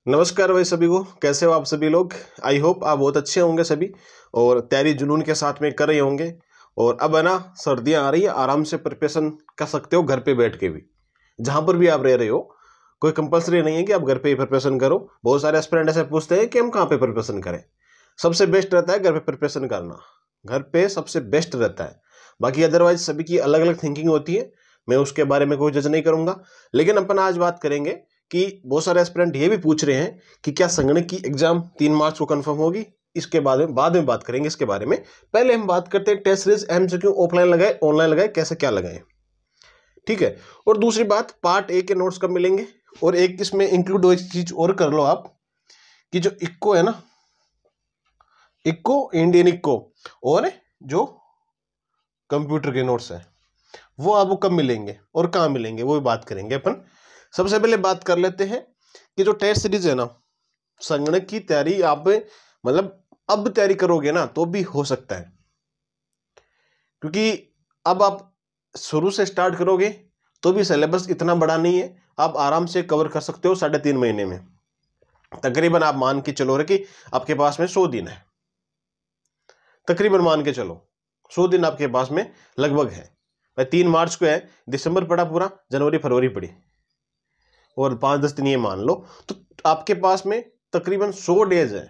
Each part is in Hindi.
नमस्कार भाई सभी को। कैसे हो आप सभी लोग। आई होप आप बहुत अच्छे होंगे सभी और तैयारी जुनून के साथ में कर रहे होंगे। और अब है ना, सर्दियां आ रही है, आराम से प्रिपरेशन कर सकते हो घर पे बैठ के भी, जहां पर भी आप रह रहे हो। कोई कंपलसरी नहीं है कि आप घर पे ही प्रिपरेशन करो। बहुत सारे एस्पिरेंट ऐसे पूछते हैं कि हम कहाँ पे प्रिपरेशन करें। सबसे बेस्ट रहता है घर पे प्रिपरेशन करना। घर पे सबसे बेस्ट रहता है। बाकी अदरवाइज सभी की अलग अलग थिंकिंग होती है, मैं उसके बारे में कोई जज नहीं करूंगा। लेकिन अपन आज बात करेंगे कि बहुत सारे एस्पिरेंट ये भी पूछ रहे हैं कि क्या संगणक की एग्जाम 3 मार्च को कंफर्म होगी। इसके बाद में बात करेंगे इसके बारे में। पहले हम बात करते हैं टेस्ट सीरीज एमसीक्यू ऑफलाइन लगाए ऑनलाइन लगाए, कैसे क्या लगाए, ठीक है। और दूसरी बात, पार्ट ए के नोट्स कब मिलेंगे। और एक इसमें इंक्लूड हो, एक चीज और कर लो आप, कि जो इक्को है ना, इक्को इंडियन इक्को और जो कंप्यूटर के नोट्स हैं, वो आपको कब मिलेंगे और कहाँ मिलेंगे, वो भी बात करेंगे अपन। सबसे पहले बात कर लेते हैं कि जो टेस्ट सीरीज है ना, संगणक की तैयारी आप मतलब अब तैयारी करोगे ना तो भी हो सकता है, क्योंकि अब आप शुरू से स्टार्ट करोगे तो भी सिलेबस इतना बड़ा नहीं है, आप आराम से कवर कर सकते हो 3.5 महीने में। तकरीबन आप मान के चलो रे कि आपके पास में 100 दिन है, तकरीबन मान के चलो 100 दिन आपके पास में लगभग है। भाई 3 मार्च को है, दिसंबर पड़ा पूरा, जनवरी फरवरी पड़ी और 5-10 दिन ये मान लो, तो आपके पास में तकरीबन 100 डेज है।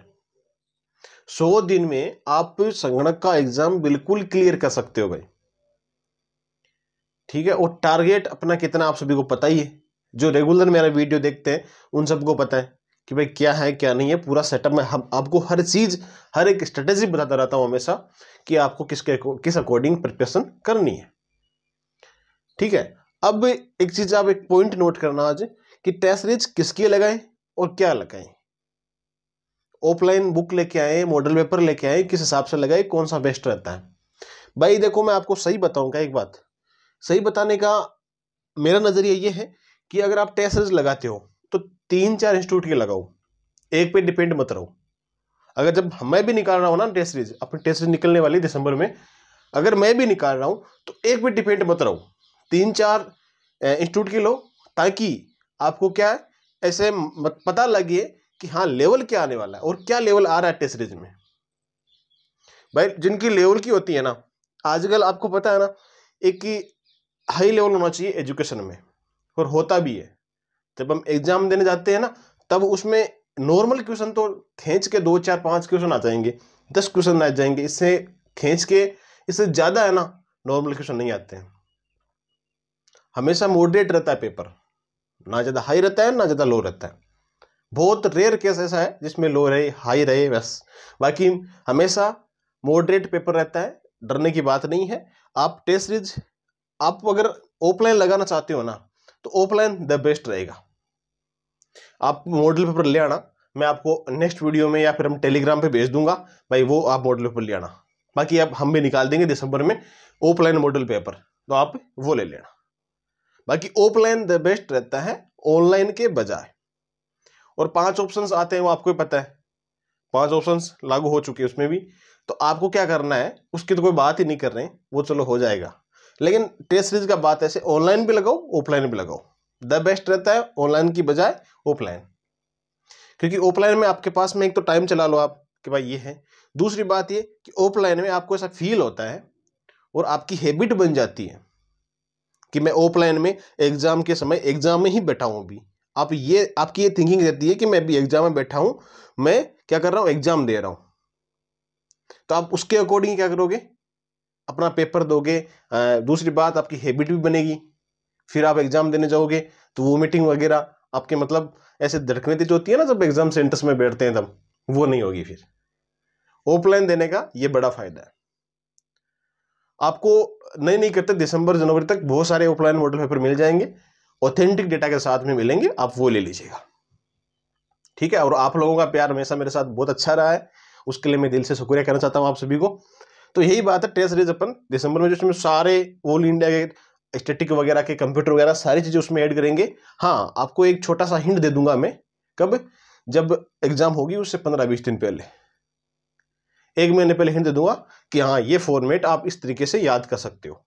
100 दिन में आप संगणक का एग्जाम बिल्कुल क्लियर कर सकते हो भाई, ठीक है। और टारगेट अपना कितना आप सभी को पता ही है, जो रेगुलर मेरा वीडियो देखते हैं उन सबको पता है कि भाई क्या है क्या नहीं है। पूरा सेटअप में हम आपको हर चीज, हर एक स्ट्रेटेजी बताता रहता हूं हमेशा कि आपको किस अकॉर्डिंग प्रिपरेशन करनी है, ठीक है। अब एक चीज, आप एक पॉइंट नोट करना आज, कि टेस्ट सीरीज किसके लगाएं और क्या लगाएं। ऑफलाइन बुक लेके आए, मॉडल पेपर लेके आए, किस हिसाब से लगाए, कौन सा बेस्ट रहता है। भाई देखो, मैं आपको सही बताऊंगा एक बात, सही बताने का मेरा नजरिया ये है कि अगर आप टेस्ट सीरीज लगाते हो तो 3-4 इंस्टीट्यूट के लगाओ, एक पे डिपेंड मत रहो। अगर जब मैं भी निकाल रहा हूं ना टेस्ट सीरीज, अपनी टेस्ट सीरीज निकलने वाली दिसंबर में, अगर मैं भी निकाल रहा हूं तो एक पे डिपेंड मत रहो, 3-4 इंस्टीट्यूट के लो, ताकि आपको क्या है, ऐसे पता लगे कि हाँ लेवल क्या आने वाला है और क्या लेवल आ रहा है टेस्ट सीरीज में। भाई जिनकी लेवल की होती है ना, आजकल आपको पता है ना, एक हाई लेवल होना चाहिए एजुकेशन में, और होता भी है। जब हम एग्जाम देने जाते हैं ना, तब उसमें नॉर्मल क्वेश्चन तो खींच के 2-4-5 क्वेश्चन आ जाएंगे, 10 क्वेश्चन आ जाएंगे, इससे खींच के, इससे ज्यादा है ना नॉर्मल क्वेश्चन नहीं आते हैं। हमेशा मॉडरेट रहता है पेपर, ना ज्यादा हाई रहता है ना ज्यादा लो रहता है। बहुत रेयर केस ऐसा है जिसमें लो रहे हाई रहे बस, बाकी हमेशा मॉडरेट पेपर रहता है, डरने की बात नहीं है। आप टेस्ट सीरीज, आप अगर ऑफलाइन लगाना चाहते हो ना, तो ऑफलाइन द बेस्ट रहेगा। आप मॉडल पेपर ले आना, मैं आपको नेक्स्ट वीडियो में या फिर हम टेलीग्राम पे भेज दूंगा भाई, वो आप मॉडल पेपर ले आना। बाकी अब हम भी निकाल देंगे दिसंबर में ऑफलाइन मॉडल पेपर, तो आप वो ले लेना। बाकी ऑफलाइन द बेस्ट रहता है ऑनलाइन के बजाय। और 5 ऑप्शंस आते हैं, वो आपको पता है, 5 ऑप्शंस लागू हो चुके हैं उसमें भी। तो आपको क्या करना है, उसकी तो कोई बात ही नहीं कर रहे हैं, वो चलो हो जाएगा। लेकिन टेस्ट सीरीज का बात ऐसे, ऑनलाइन भी लगाओ ऑफलाइन भी लगाओ, द बेस्ट रहता है ऑनलाइन की बजाय ऑफलाइन। क्योंकि ऑफलाइन में आपके पास में एक तो टाइम चला लो आप कि भाई ये है, दूसरी बात ये कि ऑफलाइन में आपको ऐसा फील होता है और आपकी हैबिट बन जाती है कि मैं ऑफलाइन में एग्जाम के समय एग्जाम में ही बैठा हूं। अभी आप ये, आपकी ये थिंकिंग रहती है कि मैं भी एग्जाम में बैठा हूं, मैं क्या कर रहा हूं, एग्जाम दे रहा हूं। तो आप उसके अकॉर्डिंग क्या करोगे, अपना पेपर दोगे। दूसरी बात, आपकी हैबिट भी बनेगी, फिर आप एग्जाम देने जाओगे तो वोमिटिंग वगैरह आपके मतलब ऐसे धड़कने तेज होती है ना जब एग्जाम सेंटर्स में बैठते हैं, तब वो नहीं होगी। फिर ऑफलाइन देने का ये बड़ा फायदा है आपको। नहीं करते, दिसंबर जनवरी तक बहुत सारे ऑफलाइन मॉडल पेपर मिल जाएंगे, ऑथेंटिक डेटा के साथ में मिलेंगे, आप वो ले लीजिएगा, ठीक है। और आप लोगों का प्यार हमेशा मेरे साथ बहुत अच्छा रहा है, उसके लिए मैं दिल से शुक्रिया करना चाहता हूं आप सभी को। तो यही बात है, टेस्ट सीरीज अपन दिसंबर में जिसमें सारे ऑल इंडिया के स्टैटिक वगैरह के कंप्यूटर वगैरह सारी चीजें उसमें ऐड करेंगे। हाँ, आपको एक छोटा सा हिंट दे दूंगा मैं, कब, जब एग्जाम होगी उससे 15-20 दिन पहले, 1 महीने पहले हिंट दे दूंगा कि हाँ ये फॉर्मेट आप इस तरीके से याद कर सकते हो।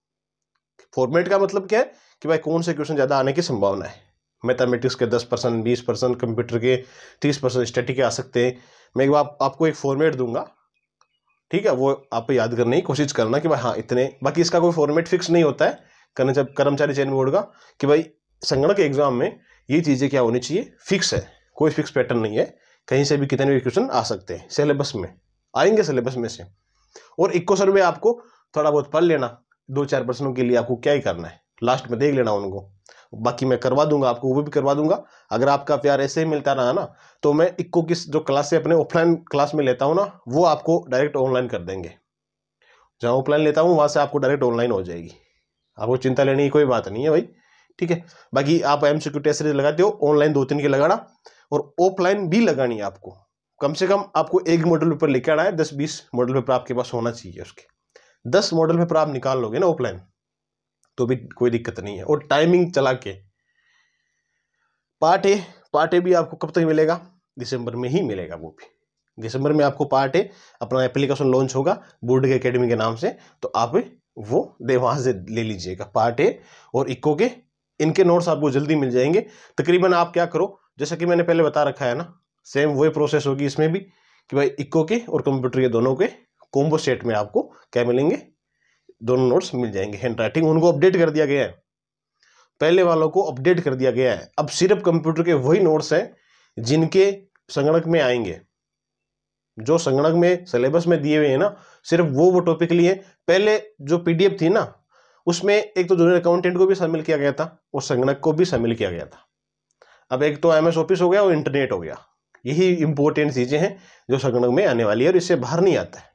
फॉर्मेट का मतलब क्या है कि भाई कौन से क्वेश्चन ज्यादा आने की संभावना है, मैथमेटिक्स के 10%, 20%, कंप्यूटर के 30%, स्टैटिक के आ सकते हैं। मैं एक बार आपको एक फॉर्मेट दूंगा, ठीक है, वो आप याद करने की कोशिश करना कि भाई हाँ इतने। बाकी इसका कोई फॉर्मेट फिक्स नहीं होता है कर्मचारी चयन बोर्ड का कि भाई संगणक एग्जाम में ये चीज़ें क्या होनी चाहिए, फिक्स है, कोई फिक्स पैटर्न नहीं है, कहीं से भी कितने भी क्वेश्चन आ सकते हैं, सिलेबस में आएंगे, सिलेबस में से। और इक्को सर्वे आपको थोड़ा बहुत पढ़ लेना, 2-4 प्रश्नों के लिए आपको क्या ही करना है, लास्ट में देख लेना उनको। बाकी मैं करवा दूंगा आपको, वो भी करवा दूंगा। अगर आपका प्यार ऐसे ही मिलता रहा ना, तो मैं इक्को की जो क्लास से अपने ऑफलाइन क्लास में लेता हूँ ना, वो आपको डायरेक्ट ऑनलाइन कर देंगे। जहाँ ऑफलाइन लेता हूँ वहाँ से आपको डायरेक्ट ऑनलाइन हो जाएगी, आपको चिंता लेने की कोई बात नहीं है भाई, ठीक है। बाकी आप MCQ टेस्ट सीरीज लगाते हो, ऑनलाइन 2-3 के लगाना, और ऑफलाइन भी लगानी है आपको। कम से कम आपको एक मॉडल पेपर लेकर आना है, 10-20 मॉडल पेपर आपके पास होना चाहिए। उसके 10 मॉडल पेपर आप निकाल लोगे ना ऑफलाइन, तो भी कोई दिक्कत नहीं है। और टाइमिंग चला के पार्ट ए भी आपको कब तक मिलेगा, दिसंबर में ही मिलेगा। वो भी दिसंबर में आपको पार्ट ए अपना एप्लीकेशन लॉन्च होगा बोर्ड के एकेडमी के नाम से, तो आप वो वहां से ले लीजिएगा पार्ट ए और इक्को के। इनके नोट्स आपको जल्दी मिल जाएंगे। तकरीबन आप क्या करो, जैसा कि मैंने पहले बता रखा है ना, सेम वही प्रोसेस होगी इसमें भी कि भाई इक्को के और कंप्यूटर के दोनों के कॉम्बो सेट में आपको क्या मिलेंगे, दोनों नोट्स मिल जाएंगे। हैंड राइटिंग उनको अपडेट कर दिया गया है, पहले वालों को अपडेट कर दिया गया है। अब सिर्फ कंप्यूटर के वही नोट्स हैं जिनके संगणक में आएंगे, जो संगणक में सिलेबस में दिए हुए हैं ना, सिर्फ वो टॉपिक लिए। पहले जो PDF थी ना, उसमें एक तो जूनियर अकाउंटेंट को भी शामिल किया गया था और संगणक को भी शामिल किया गया था। अब एक तो MS ऑफिस हो गया और इंटरनेट हो गया। यही इंपॉर्टेंट चीजें हैं जो संगणक में आने वाली है, और इससे बाहर नहीं आता है।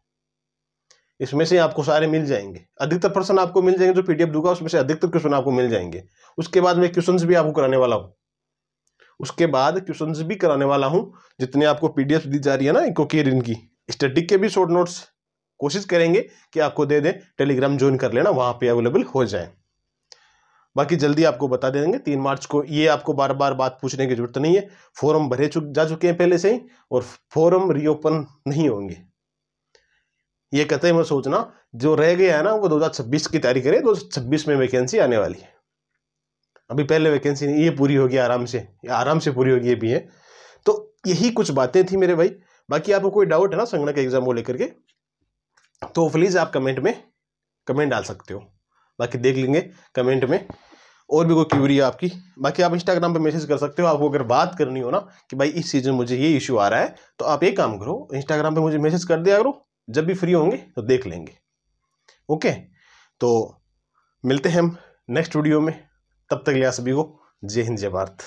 इसमें से आपको सारे मिल जाएंगे, अधिकतर प्रश्न आपको मिल जाएंगे। जो PDF दूंगा उसमें से अधिकतर क्वेश्चन आपको मिल जाएंगे। उसके बाद मैं क्वेश्चंस भी आपको कराने वाला हूँ, उसके बाद क्वेश्चंस भी कराने वाला हूँ। जितने आपको PDF दी जा रही है ना इको की, इनकी स्टैटिक के भी शॉर्ट नोट्स कोशिश करेंगे कि आपको दे दें। टेलीग्राम ज्वाइन कर लेना, वहां पे अवेलेबल हो जाए। बाकी जल्दी आपको बता देंगे 3 मार्च को। ये आपको बार बार बात पूछने की जरूरत नहीं है, फॉर्म भरे जा चुके हैं पहले से ही, और फॉर्म रीओपन नहीं होंगे। ये कहते मत सोचना, जो रह गया है ना वो 2026 की तैयारी करें, 2026 में वैकेंसी आने वाली है। अभी पहले वैकेंसी नहीं, ये पूरी होगी आराम से पूरी होगी ये भी है। तो यही कुछ बातें थी मेरे भाई। बाकी आपको कोई डाउट है ना संगणक एग्जाम को लेकर के, तो प्लीज आप कमेंट डाल सकते हो, बाकी देख लेंगे कमेंट में। और भी कोई क्यूरी है आपकी, बाकी आप इंस्टाग्राम पे मैसेज कर सकते हो। आपको अगर बात करनी हो ना कि भाई इस सीजन मुझे ये इशू आ रहा है, तो आप एक काम करो, इंस्टाग्राम पे मुझे मैसेज कर दिया करो, जब भी फ्री होंगे तो देख लेंगे। ओके, तो मिलते हैं हम नेक्स्ट वीडियो में। तब तक लिया सभी को जय हिंद जय भारत।